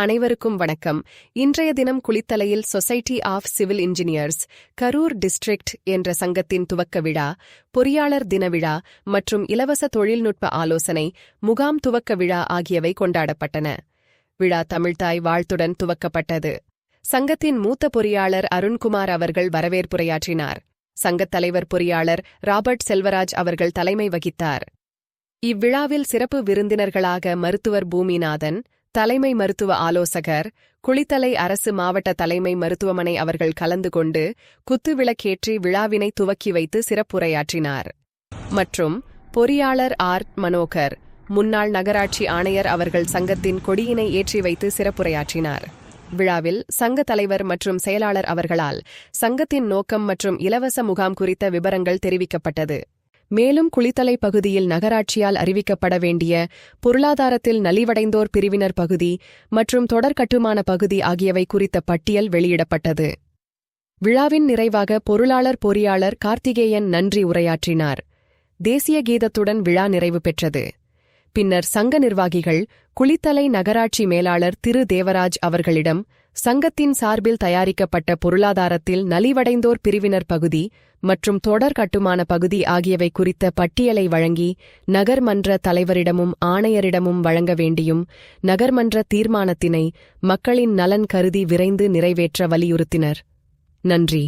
அனைவருக்கும் வணக்கம். இன்றைய தினம் குளித்தலையில் society of civil engineers Karur district என்ற சங்கத்தின் துவக்க விழா, பொறியாளர் தின விழா மற்றும் இலவச தொழில்நுட்ப ஆலோசனை முகாம் துவக்க விழா ஆகியவை கொண்டாடப்பட்டன. விழா தமிழ்த்தாய் வாழ்த்துடன் துவக்கப்பட்டது. சங்கத்தின் மூத்த பொறியாளர் அருண்குமார் அவர்கள் வரவேற்புரையாற்றினார். சங்கத் தலைவர் பொறியாளர் ராபர்ட் செல்வராஜ் அவர்கள் தலைமை வகித்தார். இவ்விழாவில் சிறப்பு விருந்தினர்களாக மருத்துவர் பூமிநாதன், தலைமை மருத்துவ ஆலோசகர், குளித்தலை அரசு மாவட்ட தலைமை மருத்துவமனை அவர்கள் கலந்து கொண்டு குத்துவிளக்கேற்றி விழாவினை துவக்கி வைத்து சிறப்புரையாற்றினார். மற்றும் பொறியாளர் ஆர். மனோகர், முன்னாள் நகராட்சி ஆணையர் அவர்கள் சங்கத்தின் கொடியினை ஏற்றி வைத்து சிறப்புரையாற்றினார். விழாவில் சங்க தலைவர் மற்றும் செயலாளர் அவர்களால் சங்கத்தின் நோக்கம் மற்றும் இலவச முகாம் குறித்த விபரங்கள் தெரிவிக்கப்பட்டது. மேலும் குளித்தலை பகுதியில் நகராட்சியால் அறிவிக்கப்பட வேண்டிய பொருளாதாரத்தில் நலிவடைந்தோர் பிரிவினர் பகுதி மற்றும் தொடர் கட்டுமான பகுதி ஆகியவை குறித்த பட்டியல் வெளியிடப்பட்டது. விழாவின் நிறைவாக பொறியாளர் கார்த்திகேயன் நன்றி உரையாற்றினார். தேசிய கீதத்துடன் விழா நிறைவு பெற்றது. பின்னர் சங்க நிர்வாகிகள் குளித்தலை நகராட்சி மேலாளர் திரு தேவராஜ் அவர்களிடம் சங்கத்தின் சார்பில் தயாரிக்கப்பட்ட பொருளாதாரத்தில் நலிவடைந்தோர் பிரிவினர் பகுதி மற்றும் தொடர் கட்டுமான பகுதி ஆகியவை குறித்த பட்டியலை வழங்கி நகர்மன்ற தலைவரிடமும் ஆணையரிடமும் வழங்க வேண்டியும் நகர்மன்ற தீர்மானத்தினை மக்களின் நலன் கருதி விரைந்து நிறைவேற்ற வலியுறுத்தினர். நன்றி.